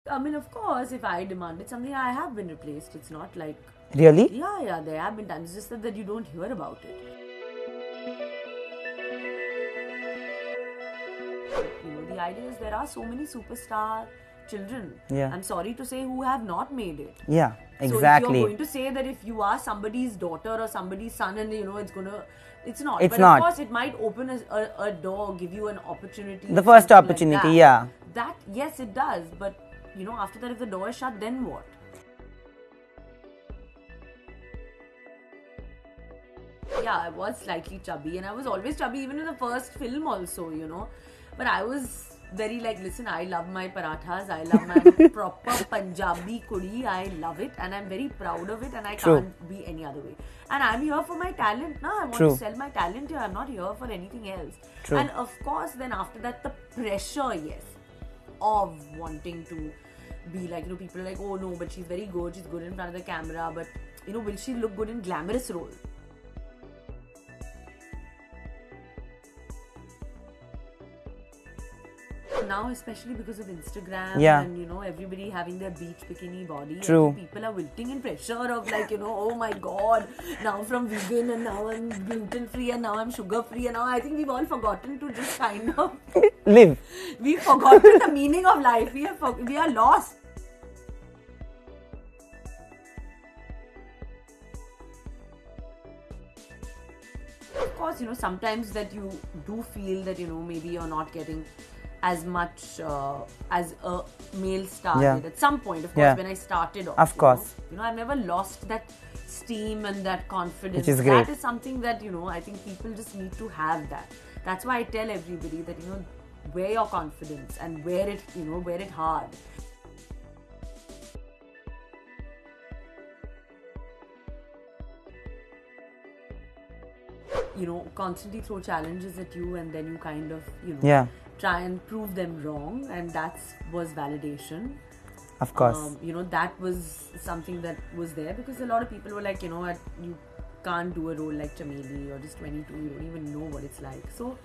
I mean, of course, if I demanded something, I have been replaced. It's not like... Really? Yeah, there have been times. It's just that you don't hear about it. You know, the idea is there are so many superstar children, Yeah. I'm sorry to say, who have not made it. Yeah, So if exactly. you're going to say that if you are somebody's daughter or somebody's son and you know it's not. It's but not. of course it might open a door, give you an opportunity. The first something like opportunity, that. yeah. That, yes, it does. But you know, after that, if the door is shut, then what? Yeah, I was slightly chubby, and I was always chubby even in the first film also, you know. But I was very like, listen, I love my parathas, I'm a proper Punjabi kudi, I love it, and I'm very proud of it, and I can't be any other way. And I'm here for my talent, I want to sell my talent here, I'm not here for anything else. And of course, then after that, the pressure, yes, of wanting to be like, you know, people are like, oh no, but she's very good, she's good in front of the camera, but you know, will she look good in glamorous role? Now, especially because of Instagram and you know, everybody having their beach bikini body, people are wilting in pressure of like, you know, oh my god, now from vegan and now I'm gluten free and now I'm sugar free, and now I think we've all forgotten to just kind of live. We've forgotten the meaning of life. We are lost. Of course, you know, sometimes that you do feel that, you know, maybe you're not getting as much as a male star did at some point, of course, when I started off. Of course. You know, I've never lost that steam and that confidence. Which is great. That is something that, you know, I think people just need to have that. That's why I tell everybody that, you know, wear your confidence and wear it hard. You know, constantly throw challenges at you and then you kind of, you know, try and prove them wrong, and that was validation. Of course. You know, that was something that was there because a lot of people were like, you know what, you can't do a role like Chameli, you're just 22, you don't even know what it's like. So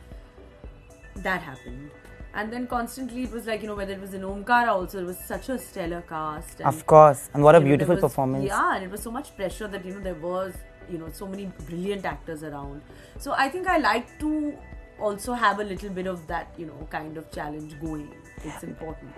that happened. And then constantly it was like, you know, whether it was in Omkara also, it was such a stellar cast. And, of course. And what a beautiful performance. Yeah, and it was so much pressure that, you know, there was, you know, so many brilliant actors around. So I think I like to also have a little bit of that, you know, kind of challenge going. It's important.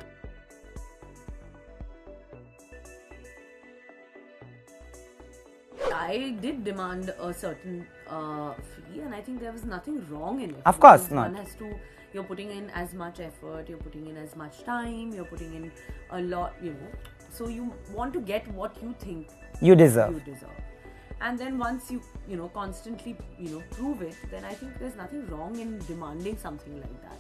I did demand a certain fee, and I think there was nothing wrong in it. Of course not. One has to, you're putting in as much effort, you're putting in as much time, you're putting in a lot, you know. So you want to get what you think you deserve. And then once you know, constantly, you know, prove it, then I think there's nothing wrong in demanding something like that.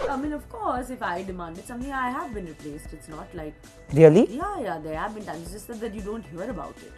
I mean, of course, if I demanded something, I have been replaced. It's not like... Really? Yeah, there have been times. It's just that you don't hear about it.